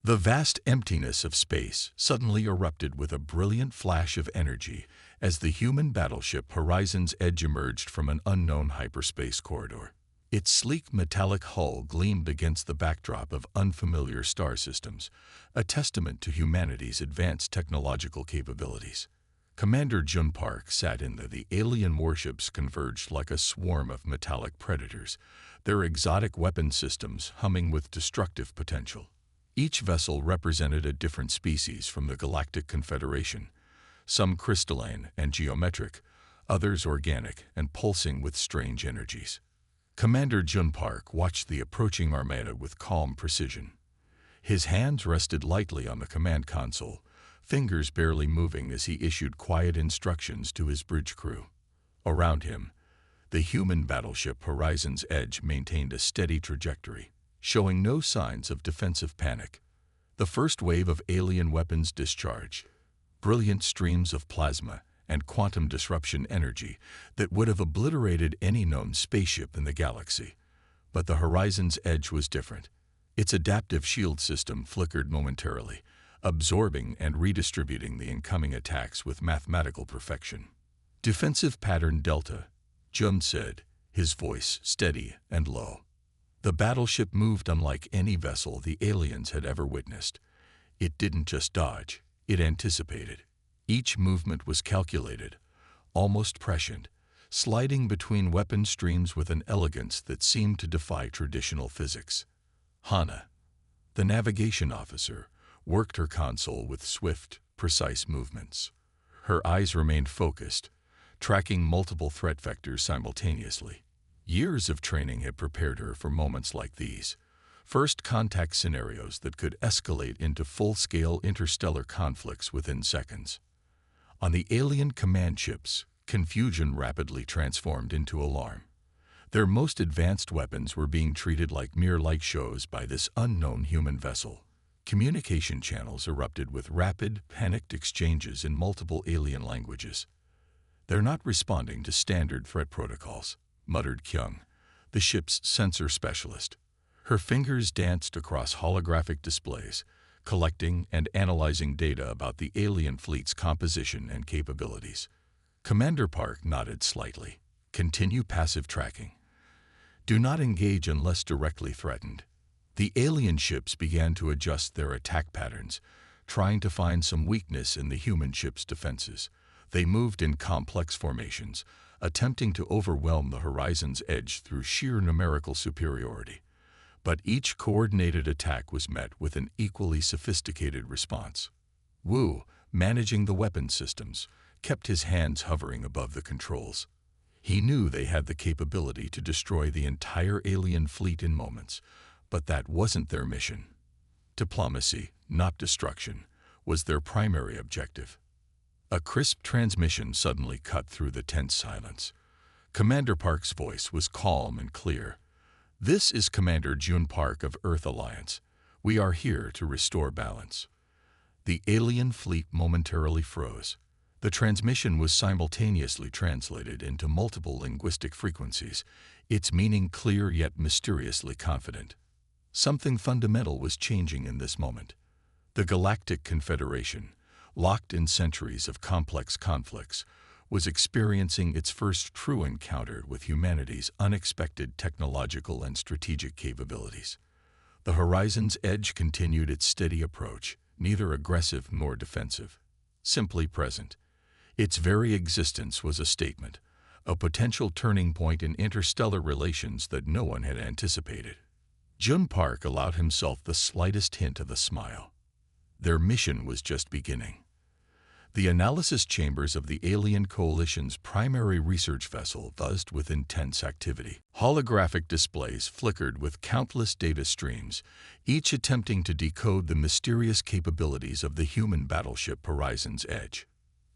The vast emptiness of space suddenly erupted with a brilliant flash of energy as the human battleship Horizon's Edge emerged from an unknown hyperspace corridor. Its sleek metallic hull gleamed against the backdrop of unfamiliar star systems, a testament to humanity's advanced technological capabilities. Commander Jun Park sat in the alien warships converged like a swarm of metallic predators, their exotic weapon systems humming with destructive potential. Each vessel represented a different species from the Galactic Confederation, some crystalline and geometric, others organic and pulsing with strange energies. Commander Jun Park watched the approaching armada with calm precision. His hands rested lightly on the command console, fingers barely moving as he issued quiet instructions to his bridge crew. Around him, the human battleship Horizon's Edge maintained a steady trajectory, showing no signs of defensive panic. The first wave of alien weapons discharged, brilliant streams of plasma and quantum disruption energy that would have obliterated any known spaceship in the galaxy. But the Horizon's Edge was different. Its adaptive shield system flickered momentarily, absorbing and redistributing the incoming attacks with mathematical perfection. "Defensive pattern Delta," Jun said, his voice steady and low. The battleship moved unlike any vessel the aliens had ever witnessed. It didn't just dodge, it anticipated. Each movement was calculated, almost prescient, sliding between weapon streams with an elegance that seemed to defy traditional physics. Hana, the navigation officer, worked her console with swift, precise movements. Her eyes remained focused, tracking multiple threat vectors simultaneously. Years of training had prepared her for moments like these, first contact scenarios that could escalate into full-scale interstellar conflicts within seconds. On the alien command ships, confusion rapidly transformed into alarm. Their most advanced weapons were being treated like mere light shows by this unknown human vessel. Communication channels erupted with rapid, panicked exchanges in multiple alien languages. "They're not responding to standard threat protocols," muttered Kyung, the ship's sensor specialist. Her fingers danced across holographic displays, collecting and analyzing data about the alien fleet's composition and capabilities. Commander Park nodded slightly. "Continue passive tracking. Do not engage unless directly threatened." The alien ships began to adjust their attack patterns, trying to find some weakness in the human ship's defenses. They moved in complex formations, attempting to overwhelm the Horizon's Edge through sheer numerical superiority. But each coordinated attack was met with an equally sophisticated response. Wu, managing the weapon systems, kept his hands hovering above the controls. He knew they had the capability to destroy the entire alien fleet in moments, but that wasn't their mission. Diplomacy, not destruction, was their primary objective. A crisp transmission suddenly cut through the tense silence. Commander Park's voice was calm and clear. "This is Commander Jun Park of Earth Alliance. We are here to restore balance." The alien fleet momentarily froze. The transmission was simultaneously translated into multiple linguistic frequencies, its meaning clear yet mysteriously confident. Something fundamental was changing in this moment. The Galactic Confederation, locked in centuries of complex conflicts, was experiencing its first true encounter with humanity's unexpected technological and strategic capabilities. The Horizon's Edge continued its steady approach, neither aggressive nor defensive, simply present. Its very existence was a statement, a potential turning point in interstellar relations that no one had anticipated. Jun Park allowed himself the slightest hint of a smile. Their mission was just beginning. The analysis chambers of the alien coalition's primary research vessel buzzed with intense activity. Holographic displays flickered with countless data streams, each attempting to decode the mysterious capabilities of the human battleship Horizon's Edge.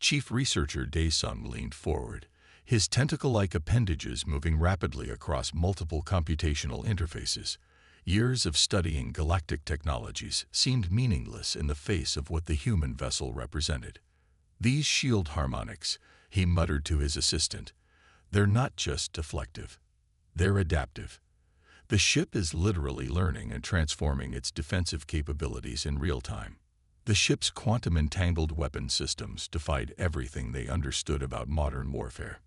Chief Researcher Dae-sung leaned forward, his tentacle-like appendages moving rapidly across multiple computational interfaces. Years of studying galactic technologies seemed meaningless in the face of what the human vessel represented. "These shield harmonics," he muttered to his assistant, "they're not just deflective. They're adaptive. The ship is literally learning and transforming its defensive capabilities in real time. The ship's quantum-entangled weapon systems defied everything they understood about modern warfare.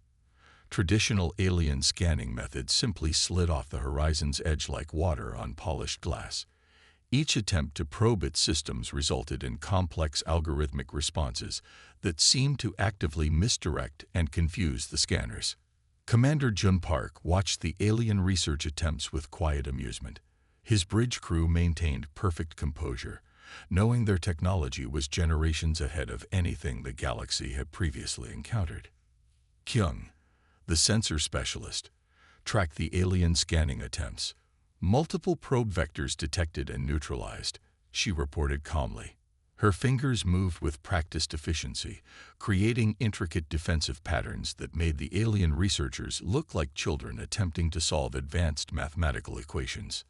Traditional alien scanning methods simply slid off the horizon's edge like water on polished glass. Each attempt to probe its systems resulted in complex algorithmic responses that seemed to actively misdirect and confuse the scanners. Commander Jun Park watched the alien research attempts with quiet amusement. His bridge crew maintained perfect composure, knowing their technology was generations ahead of anything the galaxy had previously encountered. Kyung, the sensor specialist, tracked the alien scanning attempts. Multiple probe vectors detected and neutralized, she reported calmly. Her fingers moved with practiced efficiency, creating intricate defensive patterns that made the alien researchers look like children attempting to solve advanced mathematical equations.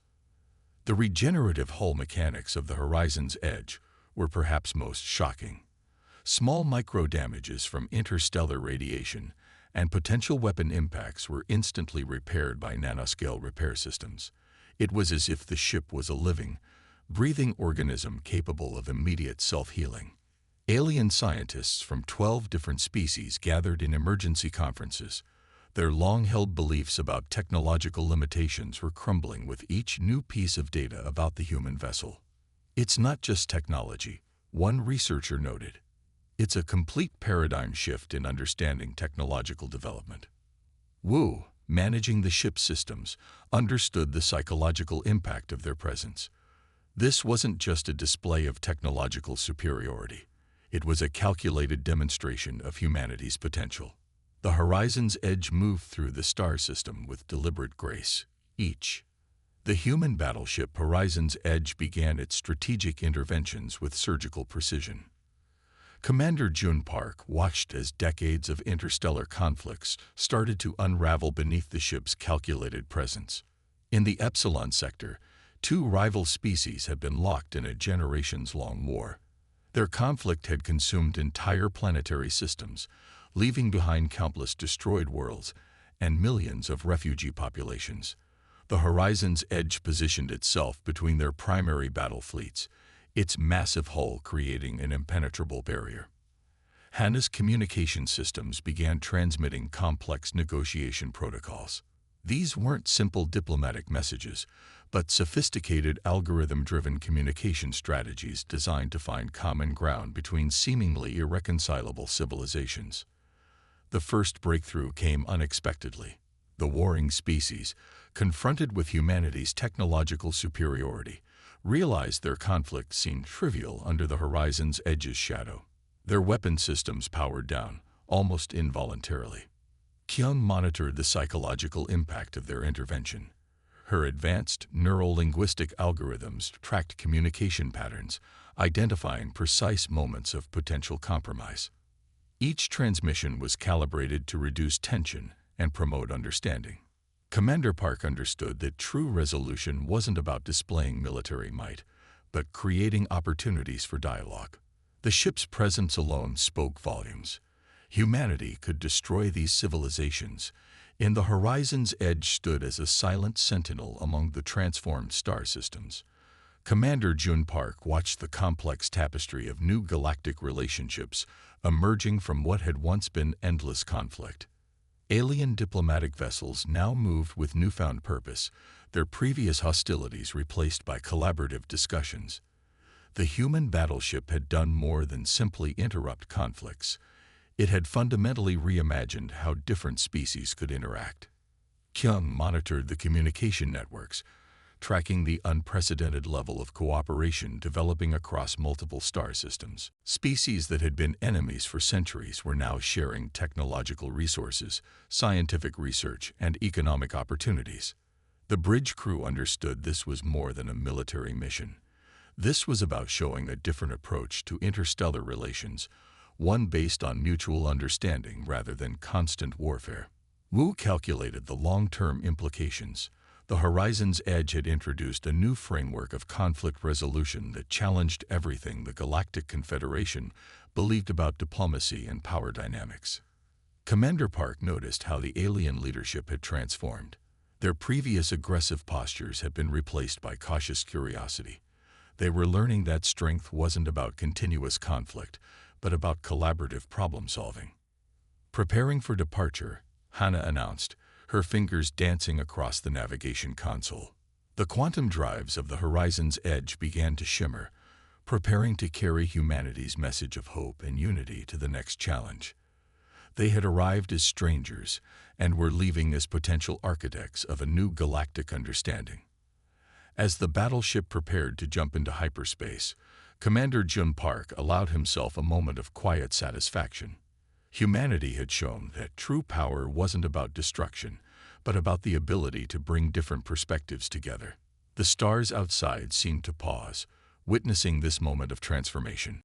The regenerative hull mechanics of the horizon's edge were perhaps most shocking. Small micro-damages from interstellar radiation and potential weapon impacts were instantly repaired by nanoscale repair systems. It was as if the ship was a living, breathing organism capable of immediate self-healing. Alien scientists from 12 different species gathered in emergency conferences. Their long-held beliefs about technological limitations were crumbling with each new piece of data about the human vessel. It's not just technology, one researcher noted. It's a complete paradigm shift in understanding technological development. Wu, managing the ship's systems, understood the psychological impact of their presence. This wasn't just a display of technological superiority. It was a calculated demonstration of humanity's potential. The horizon's edge moved through the star system with deliberate grace. The human battleship Horizon's Edge began its strategic interventions with surgical precision. Commander Jun Park watched as decades of interstellar conflicts started to unravel beneath the ship's calculated presence. In the Epsilon sector, two rival species had been locked in a generations-long war. Their conflict had consumed entire planetary systems, leaving behind countless destroyed worlds and millions of refugee populations. The Horizon's Edge positioned itself between their primary battle fleets, its massive hull creating an impenetrable barrier. Hana's communication systems began transmitting complex negotiation protocols. These weren't simple diplomatic messages, but sophisticated algorithm-driven communication strategies designed to find common ground between seemingly irreconcilable civilizations. The first breakthrough came unexpectedly. The warring species, confronted with humanity's technological superiority, realized their conflict seemed trivial under the Horizon's Edge's shadow. Their weapon systems powered down, almost involuntarily. Kyung monitored the psychological impact of their intervention. Her advanced neuro-linguistic algorithms tracked communication patterns, identifying precise moments of potential compromise. Each transmission was calibrated to reduce tension and promote understanding. Commander Park understood that true resolution wasn't about displaying military might, but creating opportunities for dialogue. The ship's presence alone spoke volumes. Humanity could destroy these civilizations. In the Horizon's Edge stood as a silent sentinel among the transformed star systems. Commander Jun Park watched the complex tapestry of new galactic relationships emerging from what had once been endless conflict. Alien diplomatic vessels now moved with newfound purpose, their previous hostilities replaced by collaborative discussions. The human battleship had done more than simply interrupt conflicts. It had fundamentally reimagined how different species could interact. Kyung monitored the communication networks, tracking the unprecedented level of cooperation developing across multiple star systems. Species that had been enemies for centuries were now sharing technological resources, scientific research, and economic opportunities. The bridge crew understood this was more than a military mission. This was about showing a different approach to interstellar relations, one based on mutual understanding rather than constant warfare. Wu calculated the long-term implications. The Horizon's Edge had introduced a new framework of conflict resolution that challenged everything the Galactic Confederation believed about diplomacy and power dynamics. Commander Park noticed how the alien leadership had transformed. Their previous aggressive postures had been replaced by cautious curiosity. They were learning that strength wasn't about continuous conflict, but about collaborative problem-solving. Preparing for departure, Hannah announced, her fingers dancing across the navigation console. The quantum drives of the horizon's edge began to shimmer, preparing to carry humanity's message of hope and unity to the next challenge. They had arrived as strangers and were leaving as potential architects of a new galactic understanding. As the battleship prepared to jump into hyperspace, Commander Jun Park allowed himself a moment of quiet satisfaction. Humanity had shown that true power wasn't about destruction, but about the ability to bring different perspectives together. The stars outside seemed to pause, witnessing this moment of transformation.